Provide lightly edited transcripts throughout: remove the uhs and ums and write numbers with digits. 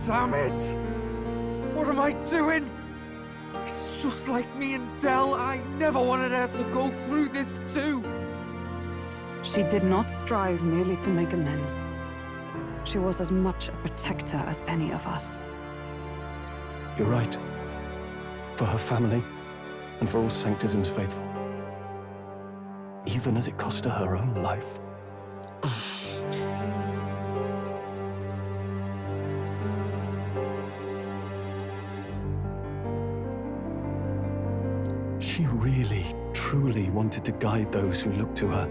Damn it! What am I doing? It's just like me and Del. I never wanted her to go through this too. She did not strive merely to make amends. She was as much a protector as any of us. You're right. For her family, and for all Sanctism's faithful. Even as it cost her her own life. She really, truly wanted to guide those who looked to her.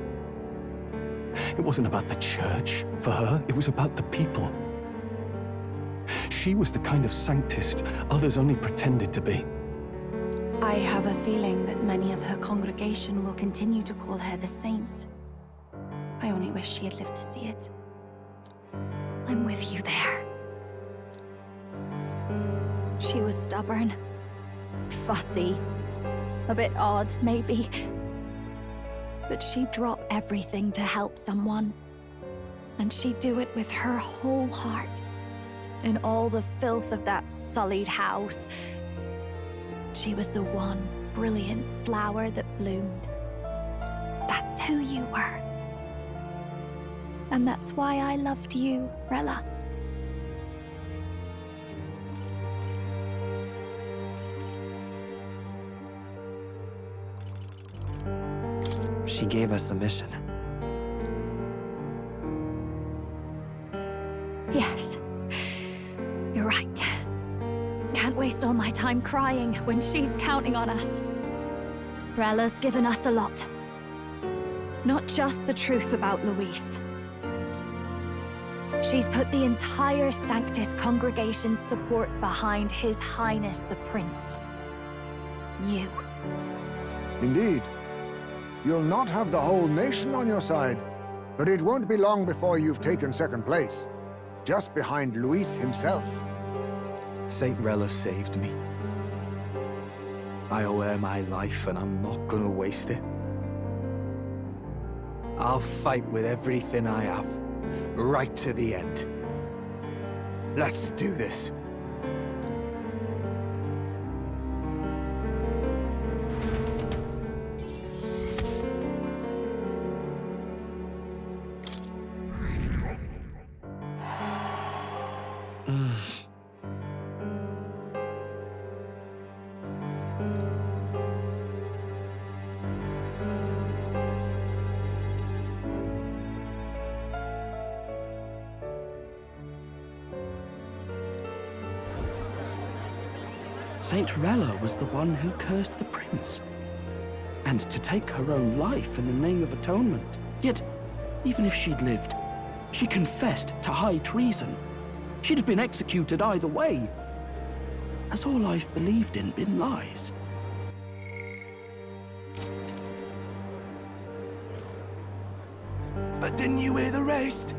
It wasn't about the church, for her, it was about the people. She was the kind of Sanctist others only pretended to be. I have a feeling that many of her congregation will continue to call her the Saint. I only wish she had lived to see it. I'm with you there. She was stubborn, fussy, a bit odd, maybe. But she'd drop everything to help someone. And she'd do it with her whole heart. In all the filth of that sullied house, she was the one brilliant flower that bloomed. That's who you were. And that's why I loved you, Rella. She gave us a mission. Yes. You're right. Can't waste all my time crying when she's counting on us. Rella's given us a lot. Not just the truth about Luis. She's put the entire Sanctus congregation's support behind His Highness the Prince. You. Indeed. You'll not have the whole nation on your side, but it won't be long before you've taken second place, just behind Luis himself. Saint Rella saved me. I owe her my life and I'm not gonna waste it. I'll fight with everything I have, right to the end. Let's do this. Saint Rella was the one who cursed the prince. And to take her own life in the name of atonement. Yet, even if she'd lived, she confessed to high treason. She'd have been executed either way. Has all I've believed in been lies? But didn't you hear the rest?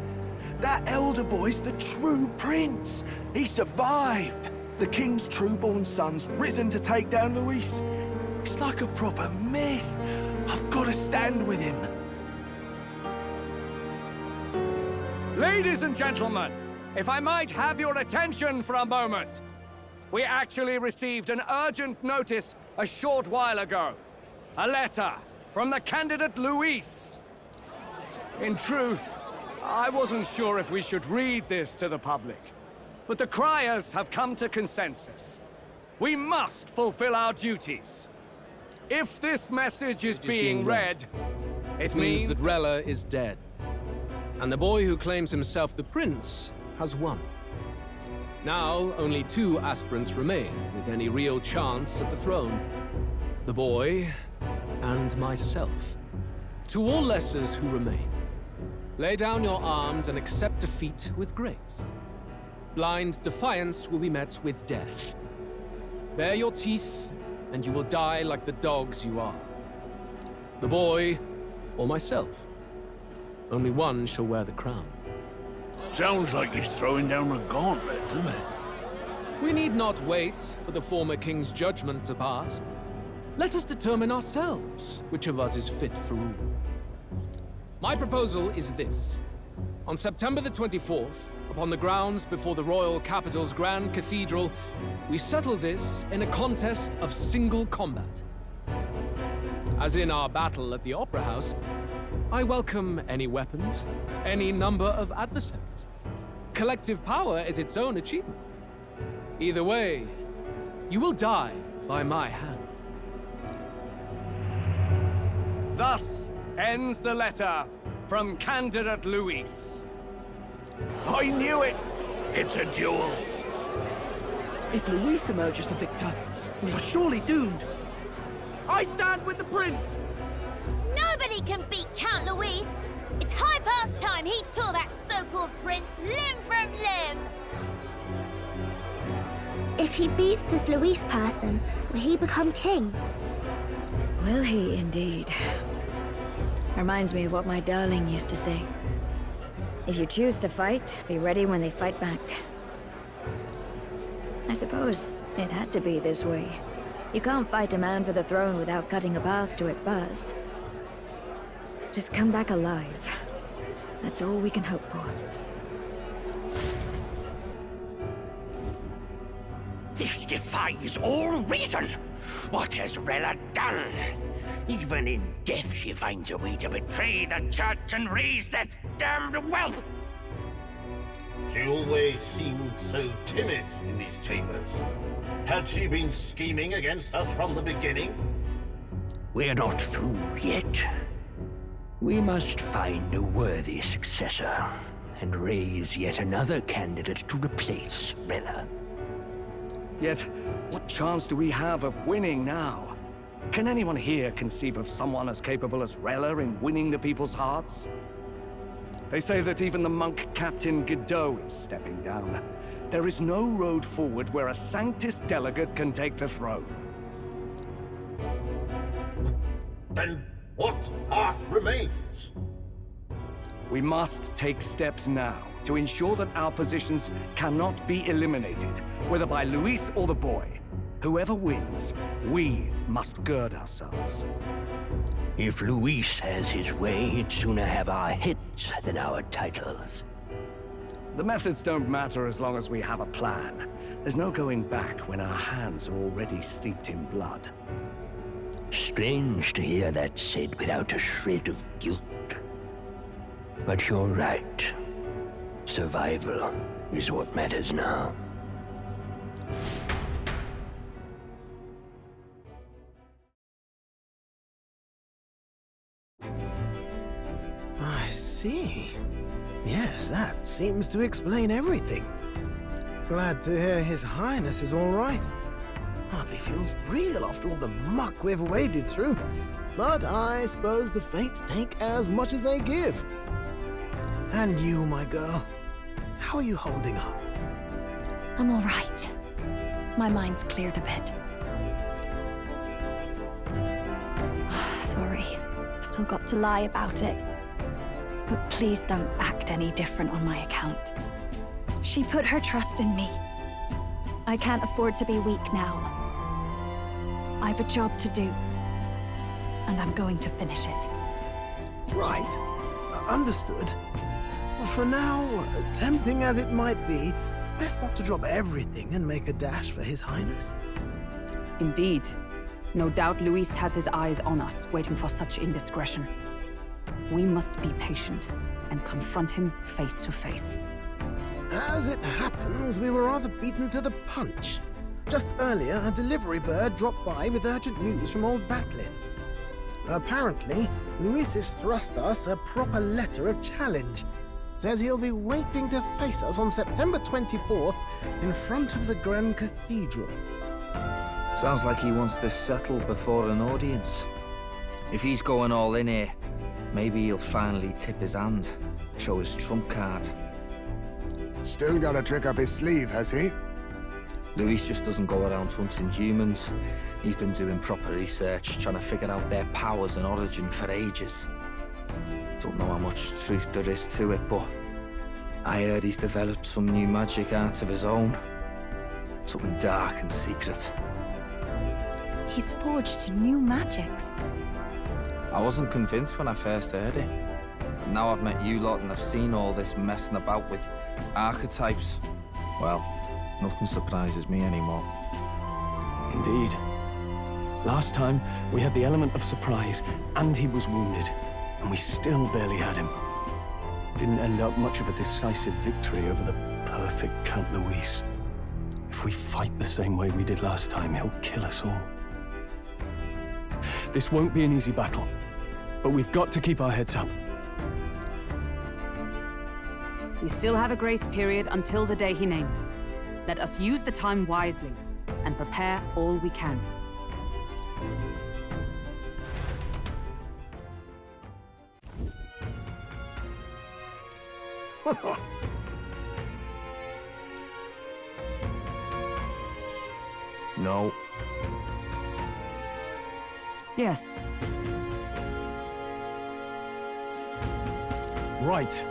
That elder boy's the true prince. He survived. The king's true-born son's risen to take down Luis. It's like a proper myth. I've got to stand with him. Ladies and gentlemen, if I might have your attention for a moment. We actually received an urgent notice a short while ago. A letter from the candidate Luis. In truth, I wasn't sure if we should read this to the public. But the criers have come to consensus. We must fulfill our duties. If this message is being read, it means that Rella is dead. And the boy who claims himself the prince has won. Now, only 2 aspirants remain with any real chance at the throne. The boy and myself. To all lessers who remain, lay down your arms and accept defeat with grace. Blind defiance will be met with death. Bare your teeth, and you will die like the dogs you are. The boy, or myself. Only one shall wear the crown. Sounds like he's throwing down a gauntlet, doesn't it? We need not wait for the former king's judgment to pass. Let us determine ourselves which of us is fit for rule. My proposal is this. On September the 24th, upon the grounds before the royal capital's Grand Cathedral, we settle this in a contest of single combat. As in our battle at the Opera House, I welcome any weapons, any number of adversaries. Collective power is its own achievement. Either way, you will die by my hand. Thus ends the letter from candidate Luis. I knew it! It's a duel. If Luis emerges the victor, we are surely doomed. I stand with the prince! Nobody can beat Count Luis! It's high past time he tore that so-called prince limb from limb! If he beats this Luis person, will he become king? Will he indeed? Reminds me of what my darling used to say. If you choose to fight, be ready when they fight back. I suppose it had to be this way. You can't fight a man for the throne without cutting a path to it first. Just come back alive. That's all we can hope for. This defies all reason! What has Rella done? Even in death she finds a way to betray the church and raise that damned wealth! She always seemed so timid in these chambers. Had she been scheming against us from the beginning? We're not through yet. We must find a worthy successor, and raise yet another candidate to replace Rella. Yet, what chance do we have of winning now? Can anyone here conceive of someone as capable as Rella in winning the people's hearts? They say that even the monk Captain Godot is stepping down. There is no road forward where a Sanctus delegate can take the throne. Then what path remains? We must take steps now to ensure that our positions cannot be eliminated, whether by Luis or the boy. Whoever wins, we must gird ourselves. If Luis has his way, he'd sooner have our heads than our titles. The methods don't matter as long as we have a plan. There's no going back when our hands are already steeped in blood. Strange to hear that said without a shred of guilt. But you're right. Survival is what matters now. I see. Yes, that seems to explain everything. Glad to hear His Highness is all right. Hardly feels real after all the muck we've waded through. But I suppose the fates take as much as they give. And you, my girl, how are you holding up? I'm all right. My mind's cleared a bit. Sorry. Still got to lie about it. But please don't act any different on my account. She put her trust in me. I can't afford to be weak now. I've a job to do, and I'm going to finish it. Right. Understood. For now, tempting as it might be, best not to drop everything and make a dash for His Highness. Indeed. No doubt Luis has his eyes on us, waiting for such indiscretion. We must be patient and confront him face to face. As it happens, we were rather beaten to the punch. Just earlier, a delivery bird dropped by with urgent news from old Batlin. Apparently, Luis has thrust us a proper letter of challenge. Says he'll be waiting to face us on September 24th in front of the Grand Cathedral. Sounds like he wants this settled before an audience. If he's going all in here, maybe he'll finally tip his hand, show his trump card. Still got a trick up his sleeve, has he? Luis just doesn't go around hunting humans. He's been doing proper research, trying to figure out their powers and origin for ages. Don't know how much truth there is to it, but I heard he's developed some new magic art of his own. Something dark and secret. He's forged new magics. I wasn't convinced when I first heard it. Now I've met you lot and I've seen all this messing about with archetypes. Well, nothing surprises me anymore. Indeed. Last time, we had the element of surprise, and he was wounded, and we still barely had him. Didn't end up much of a decisive victory over the perfect Count Luis. If we fight the same way we did last time, he'll kill us all. This won't be an easy battle, but we've got to keep our heads up. We still have a grace period until the day he named. Let us use the time wisely and prepare all we can. No. Yes. Right.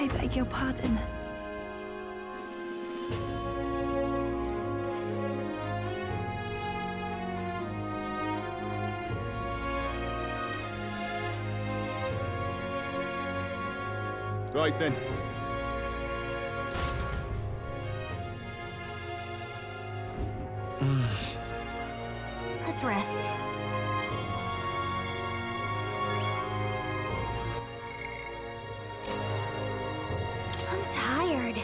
I beg your pardon. Right then. Let's rest. I'm tired.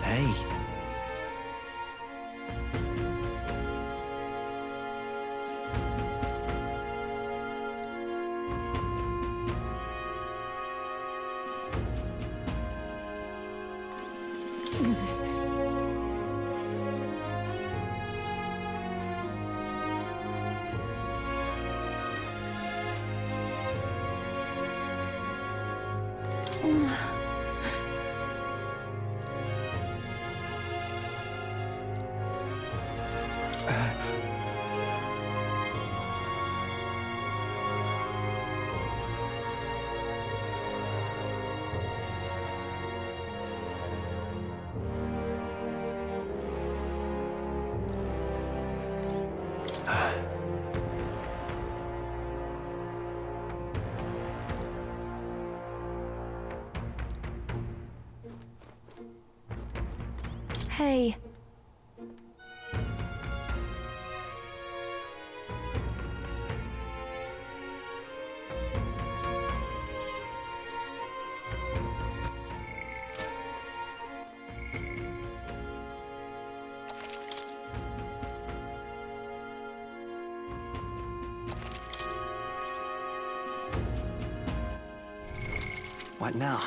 Hey. Hey. What now?